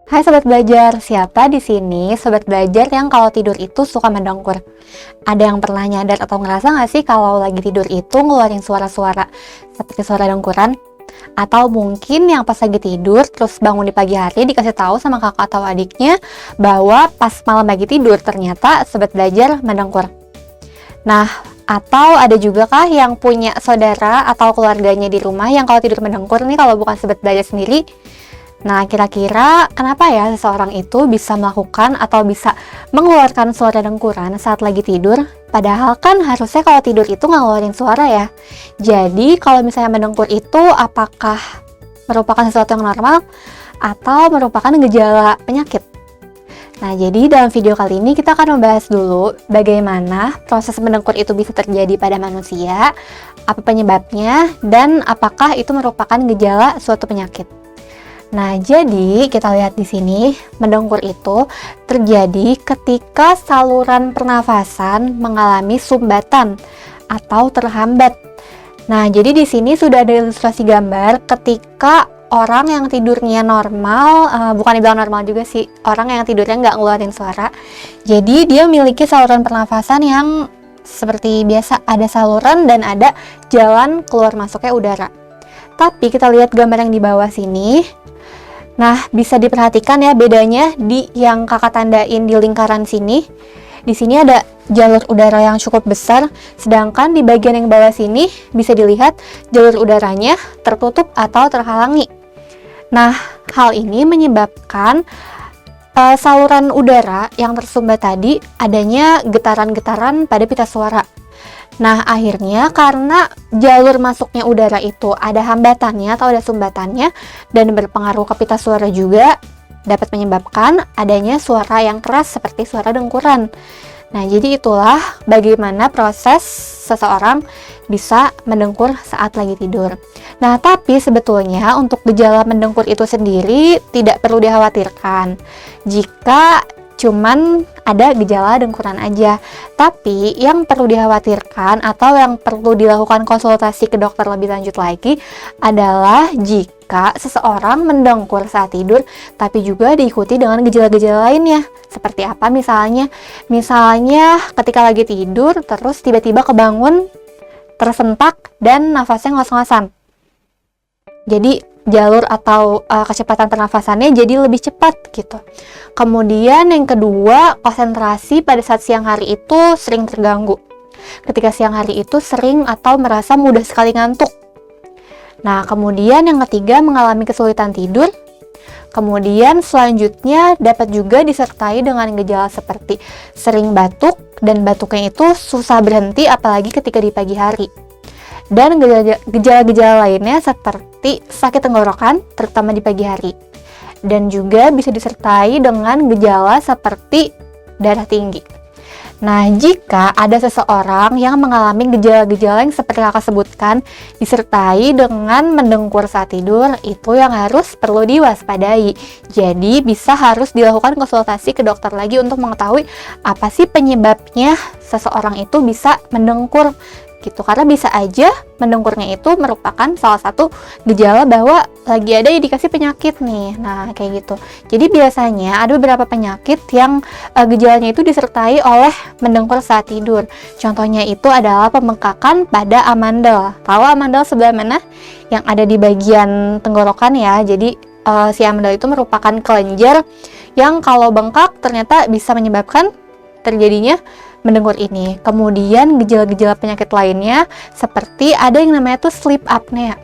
Hai sobat belajar, siapa di sini sobat belajar yang kalau tidur itu suka mendengkur? Ada yang pernah nyadar atau ngerasa nggak sih kalau lagi tidur itu ngeluarin suara-suara seperti suara dengkuran? Atau mungkin yang pas lagi tidur terus bangun di pagi hari dikasih tahu sama kakak atau adiknya bahwa pas malam lagi tidur ternyata sobat belajar mendengkur. Nah, atau ada juga kah yang punya saudara atau keluarganya di rumah yang kalau tidur mendengkur nih kalau bukan sobat belajar sendiri? Nah, kira-kira kenapa ya seseorang itu bisa melakukan atau bisa mengeluarkan suara dengkuran saat lagi tidur? Padahal kan harusnya kalau tidur itu nggak ngeluarin suara ya. Jadi, kalau misalnya mendengkur itu apakah merupakan sesuatu yang normal atau merupakan gejala penyakit? Nah, jadi dalam video kali ini kita akan membahas dulu bagaimana proses mendengkur itu bisa terjadi pada manusia, apa penyebabnya, dan apakah itu merupakan gejala suatu penyakit. Nah, jadi kita lihat di sini, mendengkur itu terjadi ketika saluran pernafasan mengalami sumbatan atau terhambat. Nah, jadi di sini sudah ada ilustrasi gambar ketika orang yang tidurnya normal, bukan dibilang normal juga sih, orang yang tidurnya nggak ngeluarin suara. Jadi dia memiliki saluran pernafasan yang seperti biasa, ada saluran dan ada jalan keluar masuknya udara. Tapi kita lihat gambar yang di bawah sini. Nah, bisa diperhatikan ya bedanya di yang kakak tandain di lingkaran sini. Di sini ada jalur udara yang cukup besar, sedangkan di bagian yang bawah sini bisa dilihat jalur udaranya tertutup atau terhalangi. Nah, hal ini menyebabkan saluran udara yang tersumbat tadi adanya getaran-getaran pada pita suara. Nah, akhirnya karena jalur masuknya udara itu ada hambatannya atau ada sumbatannya dan berpengaruh ke pita suara juga dapat menyebabkan adanya suara yang keras seperti suara dengkuran. Nah, jadi itulah bagaimana proses seseorang bisa mendengkur saat lagi tidur. Nah, tapi sebetulnya untuk gejala mendengkur itu sendiri tidak perlu dikhawatirkan jika cuman ada gejala dengkuran aja. Tapi yang perlu dikhawatirkan atau yang perlu dilakukan konsultasi ke dokter lebih lanjut lagi adalah jika seseorang mendengkur saat tidur tapi juga diikuti dengan gejala-gejala lainnya. Seperti apa misalnya? Misalnya ketika lagi tidur terus tiba-tiba kebangun tersentak dan nafasnya ngos-ngosan. Jadi jalur atau kecepatan pernafasannya jadi lebih cepat gitu. Kemudian yang kedua, konsentrasi pada saat siang hari itu sering terganggu. Ketika siang hari itu sering atau merasa mudah sekali ngantuk. Nah, kemudian yang ketiga, mengalami kesulitan tidur. Kemudian selanjutnya dapat juga disertai dengan gejala seperti sering batuk dan batuknya itu susah berhenti apalagi ketika di pagi hari. Dan gejala-gejala lainnya seperti sakit tenggorokan, terutama di pagi hari. Dan juga bisa disertai dengan gejala seperti darah tinggi. Nah, jika ada seseorang yang mengalami gejala-gejala yang seperti kakak sebutkan, disertai dengan mendengkur saat tidur, itu yang harus perlu diwaspadai. Jadi, bisa harus dilakukan konsultasi ke dokter lagi untuk mengetahui apa sih penyebabnya seseorang itu bisa mendengkur gitu, karena bisa aja mendengkurnya itu merupakan salah satu gejala bahwa lagi ada indikasi penyakit nih. Nah, kayak gitu. Jadi biasanya ada beberapa penyakit yang gejalanya itu disertai oleh mendengkur saat tidur. Contohnya itu adalah pembengkakan pada amandel. Tahu amandel sebelah mana? Yang ada di bagian tenggorokan ya. Jadi si amandel itu merupakan kelenjar yang kalau bengkak ternyata bisa menyebabkan terjadinya mendengkur ini. Kemudian gejala-gejala penyakit lainnya seperti ada yang namanya tuh sleep apnea.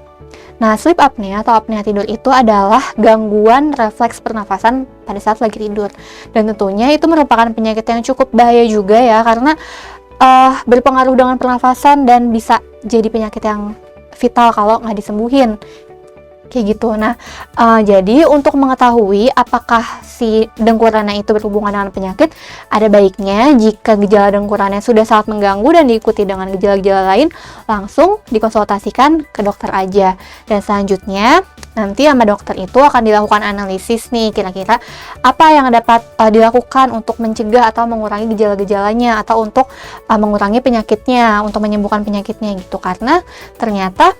Nah, sleep apnea atau apnea tidur itu adalah gangguan refleks pernafasan pada saat lagi tidur. Dan tentunya itu merupakan penyakit yang cukup bahaya juga ya, karena berpengaruh dengan pernafasan dan bisa jadi penyakit yang vital kalau nggak disembuhin. Kayak gitu. Nah, jadi untuk mengetahui apakah si dengkurannya itu berhubungan dengan penyakit, ada baiknya jika gejala dengkurannya sudah sangat mengganggu dan diikuti dengan gejala-gejala lain, langsung dikonsultasikan ke dokter aja. Dan selanjutnya, nanti sama dokter itu akan dilakukan analisis nih, kira-kira apa yang dapat dilakukan untuk mencegah atau mengurangi gejala-gejalanya, atau untuk mengurangi penyakitnya, untuk menyembuhkan penyakitnya gitu. Karena ternyata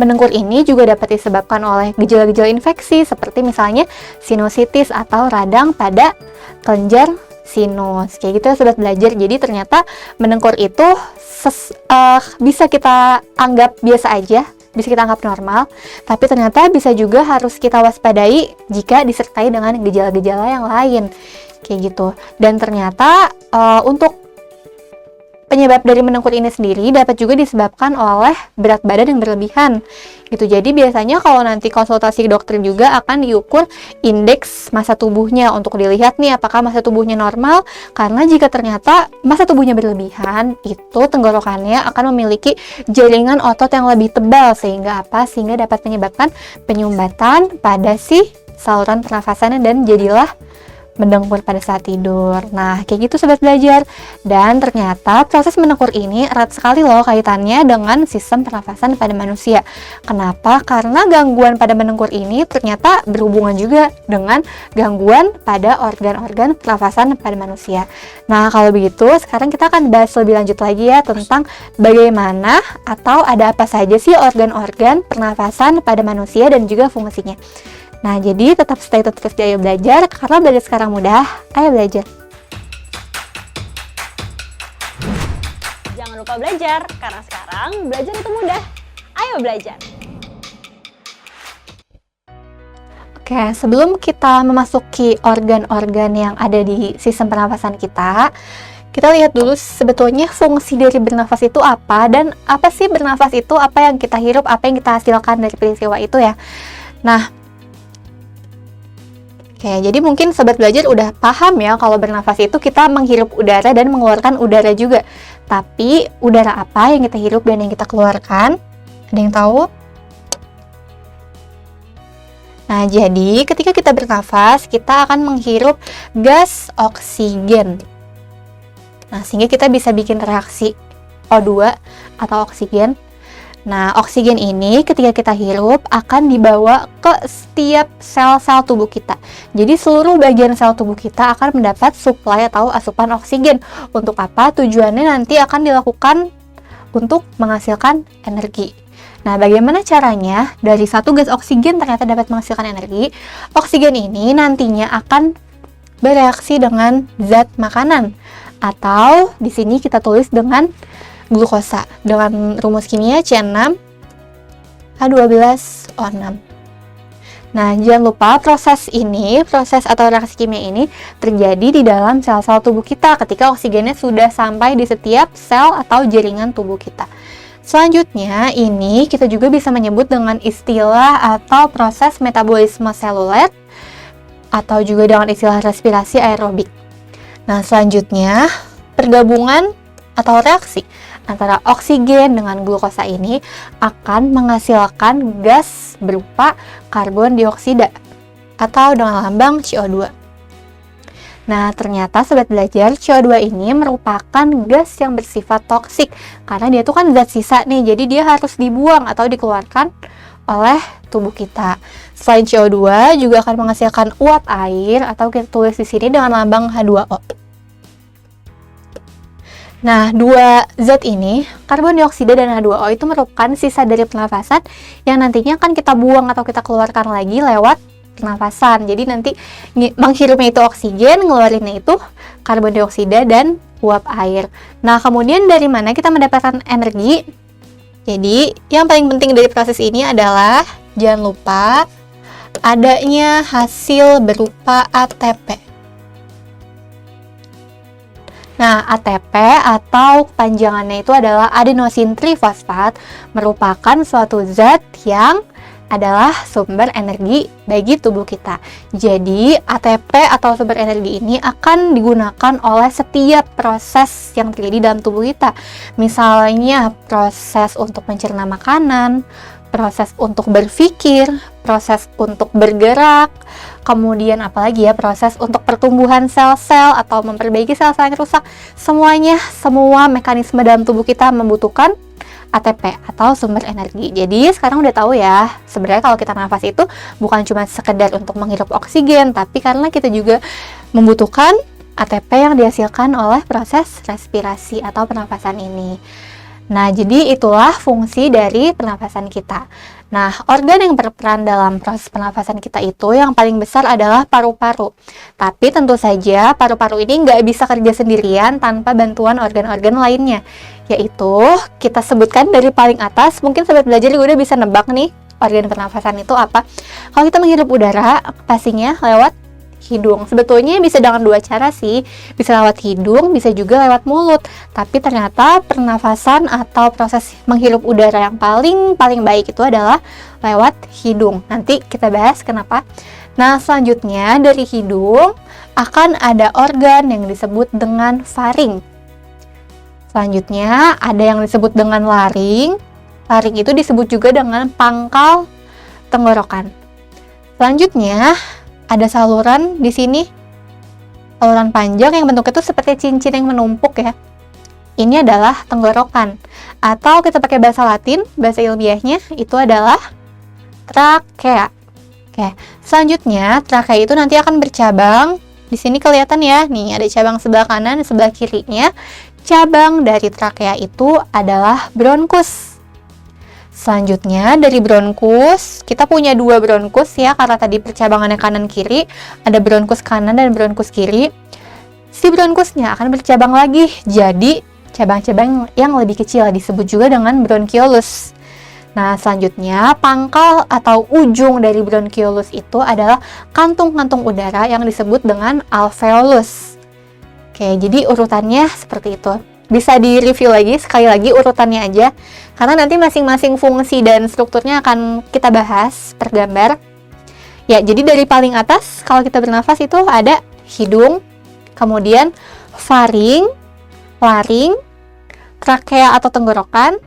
mendengkur ini juga dapat disebabkan oleh gejala-gejala infeksi seperti misalnya sinusitis atau radang pada kelenjar sinus. Kayak gitu ya sobat belajar. Jadi ternyata mendengkur itu bisa kita anggap biasa aja, bisa kita anggap normal, tapi ternyata bisa juga harus kita waspadai jika disertai dengan gejala-gejala yang lain. Kayak gitu. Dan ternyata untuk penyebab dari mendengkur ini sendiri dapat juga disebabkan oleh berat badan yang berlebihan. Gitu. Jadi biasanya kalau nanti konsultasi dokter juga akan diukur indeks massa tubuhnya untuk dilihat nih apakah massa tubuhnya normal. Karena jika ternyata massa tubuhnya berlebihan, itu tenggorokannya akan memiliki jaringan otot yang lebih tebal sehingga apa? Sehingga dapat menyebabkan penyumbatan pada si saluran pernafasannya dan jadilah mendengkur pada saat tidur. Nah, kayak gitu sobat belajar. Dan ternyata proses mendengkur ini erat sekali loh kaitannya dengan sistem pernafasan pada manusia. Kenapa? Karena gangguan pada mendengkur ini ternyata berhubungan juga dengan gangguan pada organ-organ pernafasan pada manusia. Nah, kalau begitu sekarang kita akan bahas lebih lanjut lagi ya tentang bagaimana atau ada apa saja sih organ-organ pernafasan pada manusia dan juga fungsinya. Nah, jadi tetap stay terus di Ayo Belajar, karena belajar sekarang mudah, ayo belajar. Jangan lupa belajar, karena sekarang belajar itu mudah. Ayo belajar. Oke, sebelum kita memasuki organ-organ yang ada di sistem pernafasan kita lihat dulu sebetulnya fungsi dari bernafas itu apa, dan apa sih bernafas itu, apa yang kita hirup, apa yang kita hasilkan dari peristiwa itu ya. Nah, oke, jadi mungkin sobat belajar udah paham ya kalau bernafas itu kita menghirup udara dan mengeluarkan udara juga. Tapi udara apa yang kita hirup dan yang kita keluarkan? Ada yang tahu? Nah, jadi ketika kita bernafas, kita akan menghirup gas oksigen. Nah, sehingga kita bisa bikin reaksi O2 atau oksigen. Nah, oksigen ini ketika kita hirup akan dibawa ke setiap sel-sel tubuh kita. Jadi seluruh bagian sel tubuh kita akan mendapat suplai atau asupan oksigen. Untuk apa? Tujuannya nanti akan dilakukan untuk menghasilkan energi. Nah, bagaimana caranya? Dari satu gas oksigen ternyata dapat menghasilkan energi. Oksigen ini nantinya akan bereaksi dengan zat makanan. Atau di sini kita tulis dengan glukosa dengan rumus kimia C6H12O6. Nah, jangan lupa proses atau reaksi kimia ini terjadi di dalam sel-sel tubuh kita ketika oksigennya sudah sampai di setiap sel atau jaringan tubuh kita. Selanjutnya, ini kita juga bisa menyebut dengan istilah atau proses metabolisme seluler atau juga dengan istilah respirasi aerobik. Nah, selanjutnya pergabungan atau reaksi antara oksigen dengan glukosa ini akan menghasilkan gas berupa karbon dioksida atau dengan lambang CO2. Nah, ternyata sobat belajar, CO2 ini merupakan gas yang bersifat toksik karena dia tuh kan zat sisa nih, jadi dia harus dibuang atau dikeluarkan oleh tubuh kita. Selain CO2 juga akan menghasilkan uap air atau kita tulis di sini dengan lambang H2O. Nah, dua zat ini, karbon dioksida dan H2O itu merupakan sisa dari pernafasan yang nantinya akan kita buang atau kita keluarkan lagi lewat pernafasan. Jadi nanti menghirupnya itu oksigen, ngeluarinnya itu karbon dioksida dan uap air. Nah, kemudian dari mana kita mendapatkan energi? Jadi, yang paling penting dari proses ini adalah jangan lupa adanya hasil berupa ATP. Nah, ATP atau kepanjangannya itu adalah adenosin trifosfat, merupakan suatu zat yang adalah sumber energi bagi tubuh kita. Jadi, ATP atau sumber energi ini akan digunakan oleh setiap proses yang terjadi dalam tubuh kita. Misalnya, proses untuk mencerna makanan, proses untuk berpikir, proses untuk bergerak, kemudian apalagi ya, proses untuk pertumbuhan sel-sel atau memperbaiki sel-sel yang rusak. Semua mekanisme dalam tubuh kita membutuhkan ATP atau sumber energi. Jadi sekarang udah tahu ya, sebenarnya kalau kita nafas itu bukan cuma sekedar untuk menghirup oksigen, tapi karena kita juga membutuhkan ATP yang dihasilkan oleh proses respirasi atau pernafasan ini. Nah, jadi itulah fungsi dari pernafasan kita. Nah, organ yang berperan dalam proses pernafasan kita itu yang paling besar adalah paru-paru. Tapi tentu saja paru-paru ini nggak bisa kerja sendirian tanpa bantuan organ-organ lainnya. Yaitu, kita sebutkan dari paling atas, mungkin sobat belajar juga udah bisa nebak nih, organ pernafasan itu apa. Kalau kita menghirup udara, pastinya lewat hidung. Sebetulnya bisa dengan dua cara sih, bisa lewat hidung, bisa juga lewat mulut. Tapi ternyata pernafasan atau proses menghirup udara yang paling baik itu adalah lewat hidung. Nanti kita bahas kenapa. Nah, selanjutnya dari hidung akan ada organ yang disebut dengan faring. Selanjutnya ada yang disebut dengan laring. Laring itu disebut juga dengan pangkal tenggorokan. Selanjutnya ada saluran di sini, saluran panjang yang bentuknya itu seperti cincin yang menumpuk ya. Ini adalah tenggorokan, atau kita pakai bahasa Latin, bahasa ilmiahnya itu adalah trakea. Oke, selanjutnya trakea itu nanti akan bercabang. Di sini kelihatan ya, nih ada cabang sebelah kanan, sebelah kirinya. Cabang dari trakea itu adalah bronkus. Selanjutnya dari bronkus, kita punya dua bronkus ya, karena tadi percabangannya kanan kiri, ada bronkus kanan dan bronkus kiri. Si bronkusnya akan bercabang lagi, jadi cabang-cabang yang lebih kecil disebut juga dengan bronkiolus. Nah, selanjutnya pangkal atau ujung dari bronkiolus itu adalah kantung-kantung udara yang disebut dengan alveolus. Oke, jadi urutannya seperti itu. Bisa di-review lagi, sekali lagi urutannya aja, karena nanti masing-masing fungsi dan strukturnya akan kita bahas per gambar. Ya, jadi dari paling atas, kalau kita bernafas itu ada hidung, kemudian faring, laring, trakea atau tenggorokan,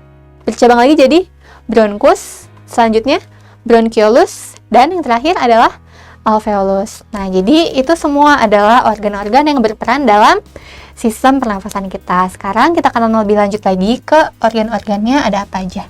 bercabang lagi jadi bronkus, selanjutnya bronkiolus, dan yang terakhir adalah alveolus. Nah, jadi itu semua adalah organ-organ yang berperan dalam sistem pernafasan kita. Sekarang kita akan lebih lanjut lagi ke organ-organnya ada apa aja.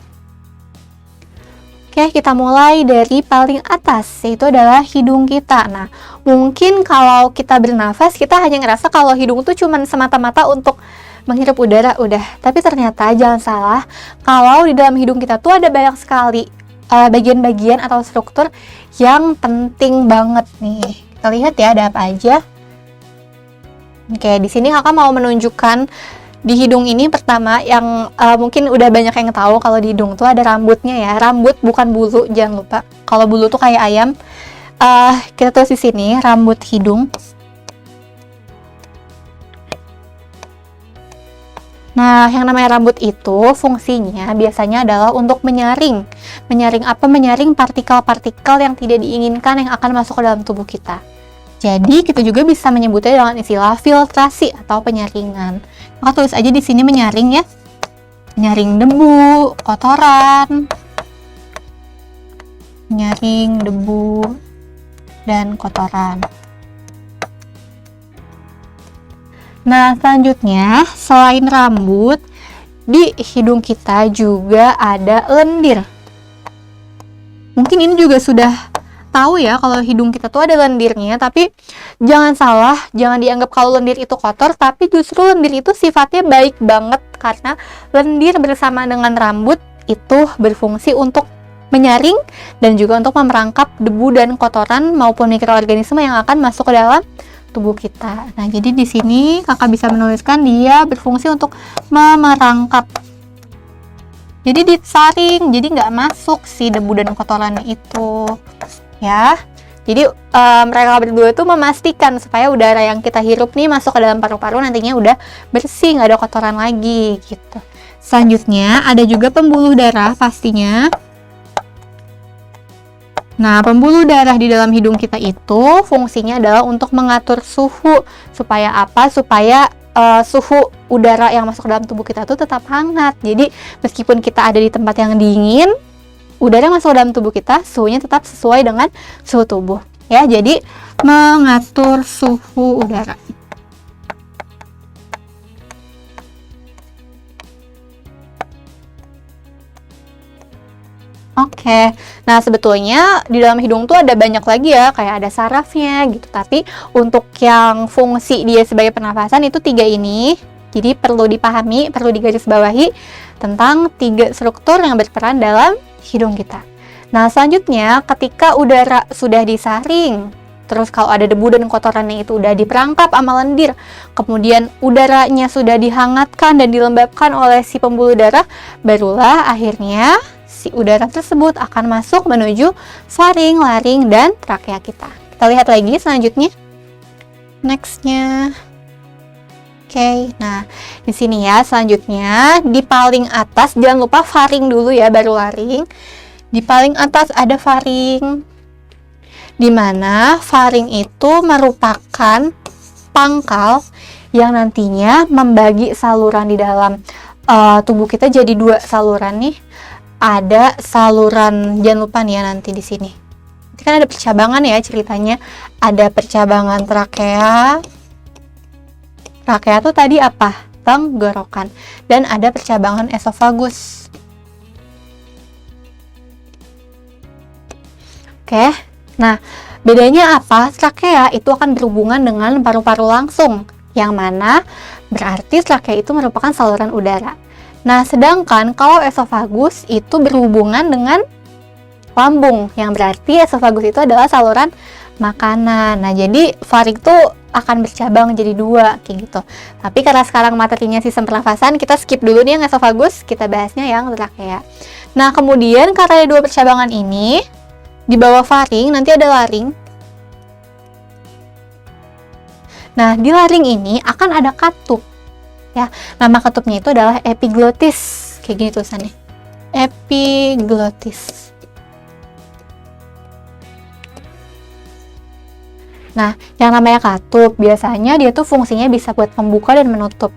Oke, kita mulai dari paling atas, yaitu adalah hidung kita. Nah, mungkin kalau kita bernafas, kita hanya ngerasa kalau hidung itu cuma semata-mata untuk menghirup udara, udah. Tapi ternyata jangan salah, kalau di dalam hidung kita tuh ada banyak sekali bagian-bagian atau struktur yang penting banget nih. Kita lihat ya ada apa aja. Oke, di sini kakak mau menunjukkan di hidung ini pertama yang mungkin udah banyak yang tahu kalau di hidung tuh ada rambutnya ya. Rambut bukan bulu, jangan lupa. Kalau bulu tuh kayak ayam. Kita tulis di sini rambut hidung. Nah, yang namanya rambut itu fungsinya biasanya adalah untuk menyaring. Menyaring apa? Menyaring partikel-partikel yang tidak diinginkan yang akan masuk ke dalam tubuh kita. Jadi, kita juga bisa menyebutnya dengan istilah filtrasi atau penyaringan. Maka tulis aja di sini menyaring ya. Menyaring debu, kotoran. Menyaring debu dan kotoran. Nah, selanjutnya, selain rambut, di hidung kita juga ada lendir. Mungkin ini juga sudah tahu ya kalau hidung kita tuh ada lendirnya, tapi jangan salah, jangan dianggap kalau lendir itu kotor, tapi justru lendir itu sifatnya baik banget karena lendir bersama dengan rambut itu berfungsi untuk menyaring dan juga untuk memerangkap debu dan kotoran maupun mikroorganisme yang akan masuk ke dalam tubuh kita. Nah, jadi di sini kakak bisa menuliskan dia berfungsi untuk memerangkap. Jadi disaring, jadi nggak masuk si debu dan kotoran itu, ya. Jadi mereka berdua itu memastikan supaya udara yang kita hirup nih masuk ke dalam paru-paru nantinya udah bersih, nggak ada kotoran lagi, gitu. Selanjutnya ada juga pembuluh darah pastinya. Nah, pembuluh darah di dalam hidung kita itu fungsinya adalah untuk mengatur suhu. Supaya apa? Supaya suhu udara yang masuk ke dalam tubuh kita itu tetap hangat. Jadi, meskipun kita ada di tempat yang dingin, udara yang masuk ke dalam tubuh kita suhunya tetap sesuai dengan suhu tubuh. Ya, jadi mengatur suhu udara. Oke, nah sebetulnya di dalam hidung tuh ada banyak lagi ya, kayak ada sarafnya gitu. Tapi untuk yang fungsi dia sebagai pernafasan itu 3 ini. Jadi perlu dipahami, perlu digarisbawahi tentang 3 struktur yang berperan dalam hidung kita. Nah, selanjutnya ketika udara sudah disaring, terus kalau ada debu dan kotorannya itu udah diperangkap sama lendir, kemudian udaranya sudah dihangatkan dan dilembabkan oleh si pembuluh darah, barulah akhirnya si udara tersebut akan masuk menuju faring, laring, dan trakea kita. Kita lihat lagi selanjutnya. Nextnya. Oke, nah di sini ya selanjutnya di paling atas, jangan lupa faring dulu ya baru laring. Di paling atas ada faring, di mana faring itu merupakan pangkal yang nantinya membagi saluran di dalam tubuh kita jadi 2 saluran nih. Ada saluran, jangan lupa nih ya nanti di sini. Ini kan ada percabangan ya ceritanya. Ada percabangan trakea. Trakea tuh tadi apa? Tenggorokan. Dan ada percabangan esofagus. Oke. Nah, bedanya apa? Trakea itu akan berhubungan dengan paru-paru langsung, yang mana berarti trakea itu merupakan saluran udara. Nah, sedangkan kalau esofagus itu berhubungan dengan lambung, yang berarti esofagus itu adalah saluran makanan. Nah, jadi faring itu akan bercabang jadi 2 kayak gitu. Tapi karena sekarang materinya sistem pernafasan, kita skip dulu nih yang esofagus, kita bahasnya yang trakea. Nah, kemudian karena ada 2 percabangan ini, di bawah faring nanti ada laring. Nah, di laring ini akan ada katup. Ya, nama katupnya itu adalah epiglotis. Kayak gini tulisannya. Epiglotis. Nah, yang namanya katup, biasanya dia tuh fungsinya bisa buat membuka dan menutup.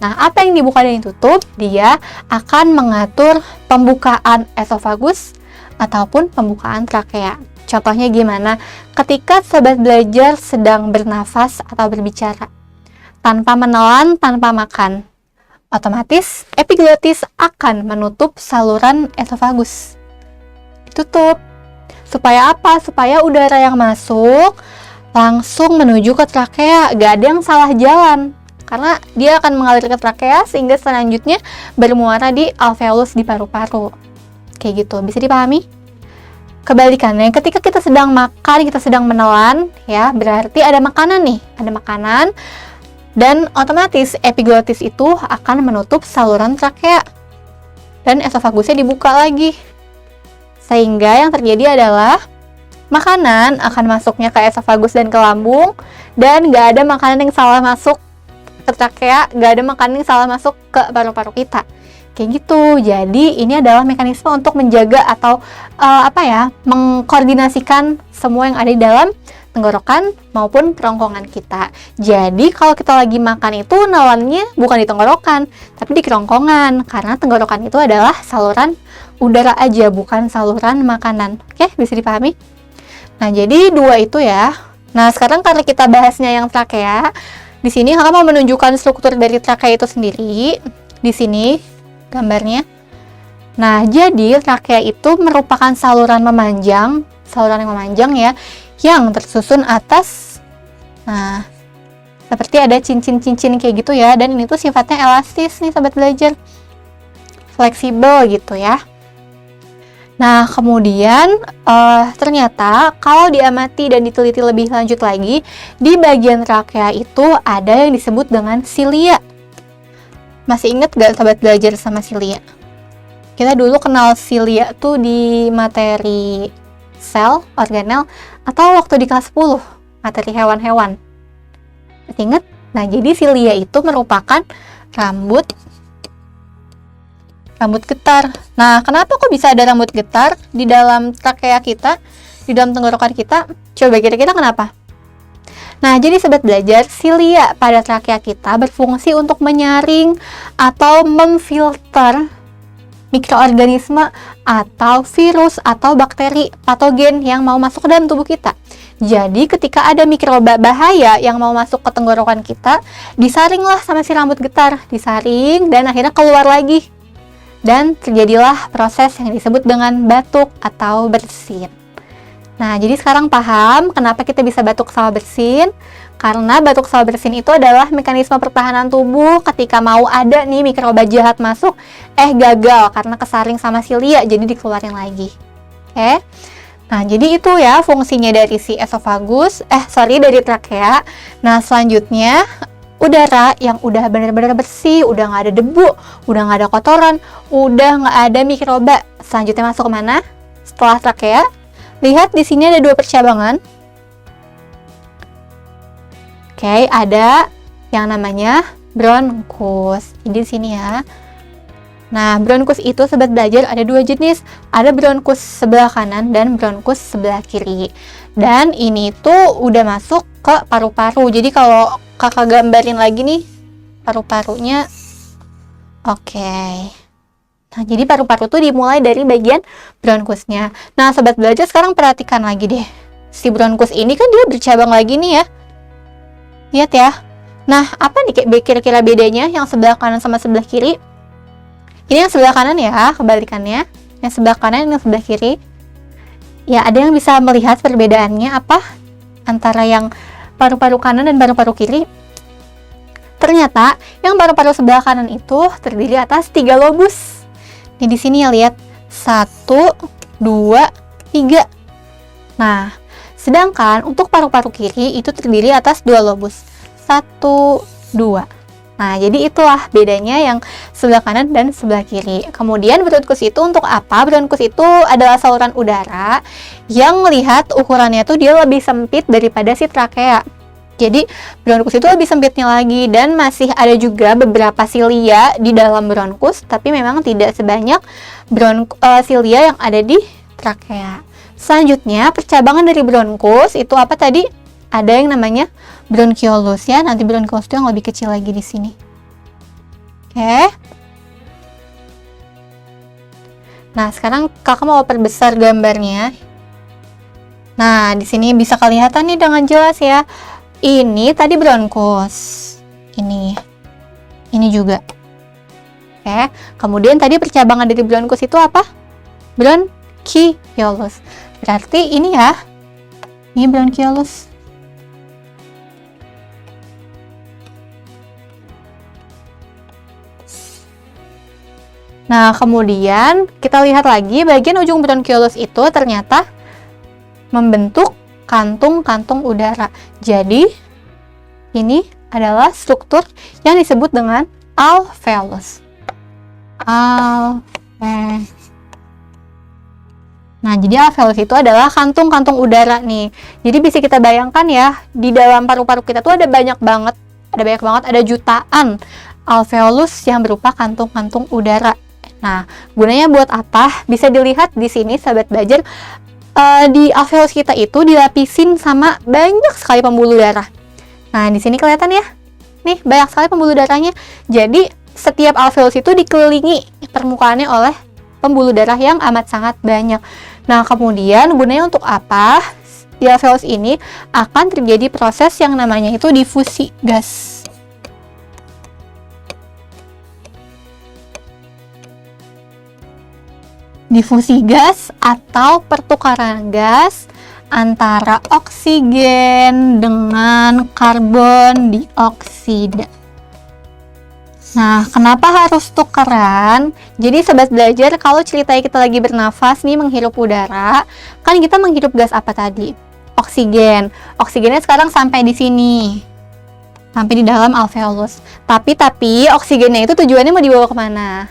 Nah, apa yang dibuka dan ditutup? Dia akan mengatur pembukaan esofagus ataupun pembukaan trakea. Contohnya gimana? Ketika sobat belajar sedang bernafas atau berbicara, tanpa menelan, tanpa makan, otomatis epiglotis akan menutup saluran esofagus. Ditutup. Supaya apa? Supaya udara yang masuk langsung menuju ke trakea, gak ada yang salah jalan, karena dia akan mengalir ke trakea sehingga selanjutnya bermuara di alveolus di paru-paru. Kayak gitu, bisa dipahami? Kebalikannya, ketika kita sedang makan, kita sedang menelan, ya berarti ada makanan nih, ada makanan, dan otomatis epiglotis itu akan menutup saluran trakea, dan esofagusnya dibuka lagi, sehingga yang terjadi adalah makanan akan masuknya ke esofagus dan ke lambung, dan gak ada makanan yang salah masuk ke trakea, gak ada makanan yang salah masuk ke paru-paru kita. Kayak gitu. Jadi ini adalah mekanisme untuk menjaga atau mengkoordinasikan semua yang ada di dalam tenggorokan maupun kerongkongan kita. Jadi kalau kita lagi makan itu nelannya bukan di tenggorokan, tapi di kerongkongan, karena tenggorokan itu adalah saluran udara aja, bukan saluran makanan. Oke, bisa dipahami? Nah, jadi 2 itu ya. Nah, sekarang karena kita bahasnya yang trakea, di sini kakak mau menunjukkan struktur dari trakea itu sendiri. Di sini gambarnya. Nah, jadi trakea itu merupakan saluran yang memanjang ya, yang tersusun atas. Nah, seperti ada cincin-cincin kayak gitu ya, dan ini tuh sifatnya elastis nih sobat belajar. Fleksibel gitu ya. Nah, kemudian ternyata kalau diamati dan diteliti lebih lanjut lagi, di bagian trakea itu ada yang disebut dengan silia. Masih inget gak sobat belajar sama silia? Kita dulu kenal silia tuh di materi sel, organel, atau waktu di kelas 10, materi hewan-hewan. Masih inget? Nah, jadi silia itu merupakan rambut getar. Nah, kenapa kok bisa ada rambut getar di dalam trakea kita, di dalam tenggorokan kita? Coba kira-kira kenapa? Nah, jadi sobat belajar, silia pada trakea kita berfungsi untuk menyaring atau memfilter mikroorganisme atau virus atau bakteri patogen yang mau masuk ke dalam tubuh kita. Jadi ketika ada mikroba bahaya yang mau masuk ke tenggorokan kita, disaringlah sama si rambut getar, disaring dan akhirnya keluar lagi. Dan terjadilah proses yang disebut dengan batuk atau bersin. Nah, jadi sekarang paham kenapa kita bisa batuk sama bersin? Karena batuk sama bersin itu adalah mekanisme pertahanan tubuh ketika mau ada nih mikroba jahat masuk, gagal karena kesaring sama silia, jadi dikeluarin lagi. Oke? Nah, jadi itu ya fungsinya dari si esofagus, dari trakea. Nah, selanjutnya udara yang udah benar-benar bersih, udah nggak ada debu, udah nggak ada kotoran, udah nggak ada mikroba. Selanjutnya masuk kemana? Setelah trakea, lihat di sini ada 2 percabangan. Oke, ada yang namanya bronkus. Jadi di sini ya. Nah, bronkus itu sobat belajar ada 2 jenis. Ada bronkus sebelah kanan dan bronkus sebelah kiri. Dan ini tuh udah masuk ke paru-paru. Jadi kalau kakak gambarin lagi nih paru-parunya. Oke. Nah, jadi paru-paru tuh dimulai dari bagian bronkusnya. Nah, sobat belajar sekarang perhatikan lagi deh. Si bronkus ini kan dia bercabang lagi nih ya. Lihat ya. Nah, apa nih kira-kira bedanya yang sebelah kanan sama sebelah kiri? Ini yang sebelah kanan ya, kebalikannya. Yang sebelah kanan, yang sebelah kiri. Ya, ada yang bisa melihat perbedaannya apa antara yang paru-paru kanan dan paru-paru kiri? Ternyata yang paru-paru sebelah kanan itu terdiri atas 3 lobus. Nih di sini ya lihat 1, 2, 3. Nah, sedangkan untuk paru-paru kiri itu terdiri atas 2 lobus. 1, 2. Nah, jadi itulah bedanya yang sebelah kanan dan sebelah kiri. Kemudian bronkus itu untuk apa? Bronkus itu adalah saluran udara yang melihat ukurannya tuh dia lebih sempit daripada si trakea. Jadi bronkus itu lebih sempitnya lagi dan masih ada juga beberapa silia di dalam bronkus, tapi memang tidak sebanyak silia yang ada di trakea. Selanjutnya, percabangan dari bronkus itu apa tadi? Ada yang namanya bronkiolus ya. Nanti bronkiolus itu yang lebih kecil lagi di sini. Oke. Nah, sekarang kakak mau perbesar gambarnya. Nah, di sini bisa kelihatan nih dengan jelas ya. Ini tadi bronkus. Ini juga. Oke. Kemudian tadi percabangan dari bronkus itu apa? Bronkiolus. Berarti ini ya. Ini bronkiolus. Nah, kemudian kita lihat lagi bagian ujung bronkiolus itu ternyata membentuk kantung-kantung udara. Jadi, ini adalah struktur yang disebut dengan alveolus. Nah, jadi alveolus itu adalah kantung-kantung udara nih. Jadi bisa kita bayangkan ya, di dalam paru-paru kita tuh ada banyak banget, ada jutaan alveolus yang berupa kantung-kantung udara. Nah, gunanya buat apa? Bisa dilihat di sini, sahabat belajar, di alveolus kita itu dilapisin sama banyak sekali pembuluh darah. Nah, di sini kelihatan ya, nih banyak sekali pembuluh darahnya. Jadi, setiap alveolus itu dikelilingi permukaannya oleh pembuluh darah yang amat sangat banyak. Nah, kemudian gunanya untuk apa? Di alveolus ini akan terjadi proses yang namanya itu difusi gas. Difusi gas atau pertukaran gas antara oksigen dengan karbon dioksida. Nah, kenapa harus tukeran? Jadi sobat belajar, kalau ceritanya kita lagi bernafas nih, menghirup udara, kan kita menghirup gas apa tadi? Oksigen. Oksigennya sekarang sampai di sini. Sampai di dalam alveolus. Tapi oksigennya itu tujuannya mau dibawa kemana?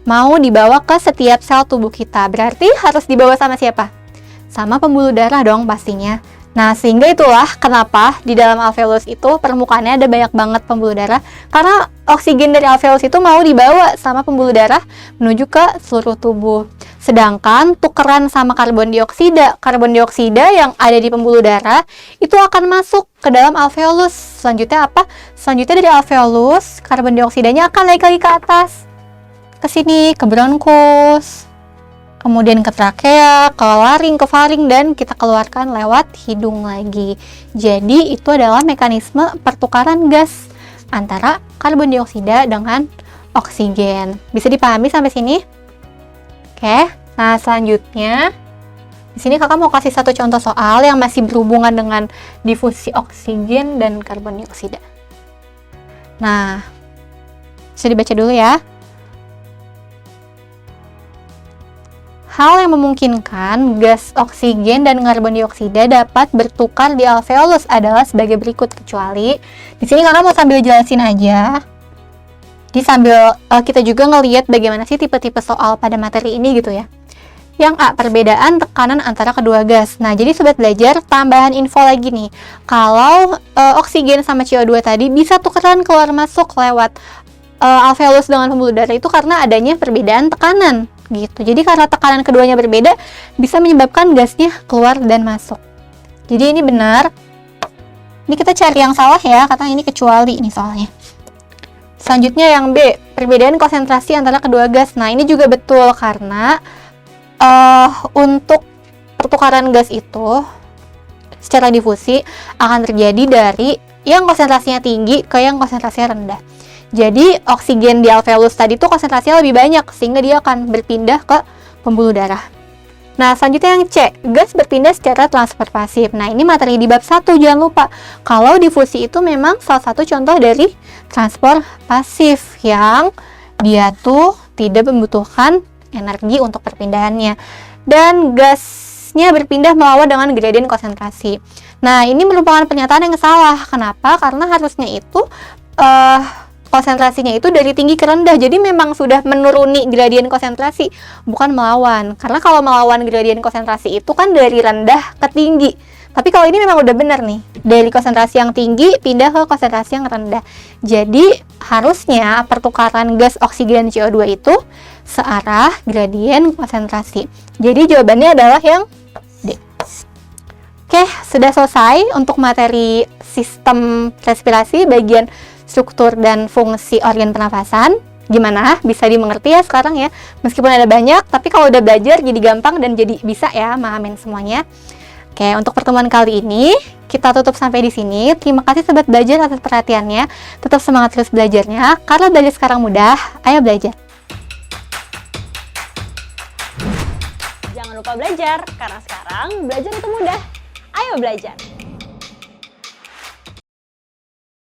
Mau dibawa ke setiap sel tubuh kita. Berarti harus dibawa sama siapa? Sama pembuluh darah dong pastinya. Nah, sehingga itulah kenapa di dalam alveolus itu permukaannya ada banyak banget pembuluh darah. Karena oksigen dari alveolus itu mau dibawa sama pembuluh darah menuju ke seluruh tubuh. Sedangkan tukeran sama karbon dioksida yang ada di pembuluh darah itu akan masuk ke dalam alveolus. Selanjutnya apa? Selanjutnya dari alveolus, karbon dioksidanya akan naik lagi ke atas. Ke sini, ke bronkus, kemudian ke trakea, ke laring, ke faring, dan kita keluarkan lewat hidung lagi. Jadi itu adalah mekanisme pertukaran gas antara karbon dioksida dengan oksigen. Bisa dipahami sampai sini? Oke, nah selanjutnya di Di sini kakak mau kasih satu contoh soal yang masih berhubungan dengan difusi oksigen dan karbon dioksida. Nah, bisa dibaca dulu ya. Hal yang memungkinkan gas oksigen dan karbon dioksida dapat bertukar di alveolus adalah sebagai berikut, kecuali di sini kakak mau sambil jelasin aja. Jadi sambil kita juga ngelihat bagaimana sih tipe-tipe soal pada materi ini gitu ya. Yang A, perbedaan tekanan antara kedua gas. Nah, jadi sobat belajar, tambahan info lagi nih. Kalau oksigen sama CO2 tadi bisa tukeran keluar masuk lewat alveolus dengan pembuluh darah itu karena adanya perbedaan tekanan gitu. Jadi karena tekanan keduanya berbeda bisa menyebabkan gasnya keluar dan masuk. Jadi ini benar. Ini kita cari yang salah ya, karena ini kecuali ini soalnya. Selanjutnya yang B, perbedaan konsentrasi antara kedua gas. Nah, ini juga betul karena untuk pertukaran gas itu secara difusi akan terjadi dari yang konsentrasinya tinggi ke yang konsentrasinya rendah. Jadi oksigen di alveolus tadi tuh konsentrasinya lebih banyak sehingga dia akan berpindah ke pembuluh darah. Nah, selanjutnya yang C, gas berpindah secara transfer pasif. Nah, ini materi di bab 1, jangan lupa. Kalau difusi itu memang salah satu contoh dari transfer pasif yang dia tuh tidak membutuhkan energi untuk perpindahannya. Dan gasnya berpindah melawan dengan gradien konsentrasi. Nah, ini merupakan pernyataan yang salah. Kenapa? Karena harusnya itu konsentrasinya itu dari tinggi ke rendah, jadi memang sudah menuruni gradien konsentrasi, bukan melawan. Karena kalau melawan gradien konsentrasi itu kan dari rendah ke tinggi. Tapi kalau ini memang udah benar nih, dari konsentrasi yang tinggi pindah ke konsentrasi yang rendah. Jadi harusnya pertukaran gas oksigen CO2 itu searah gradien konsentrasi. Jadi jawabannya adalah yang D. Oke, sudah selesai untuk materi sistem respirasi bagian struktur dan fungsi organ pernafasan. Gimana? Bisa dimengerti ya sekarang ya? Meskipun ada banyak, tapi kalau udah belajar jadi gampang dan jadi bisa ya mahamin semuanya. Oke, untuk pertemuan kali ini kita tutup sampai di sini. Terima kasih sobat belajar atas perhatiannya. Tetap semangat terus belajarnya, karena belajar sekarang mudah. Ayo belajar. Jangan lupa belajar, karena sekarang belajar itu mudah. Ayo belajar!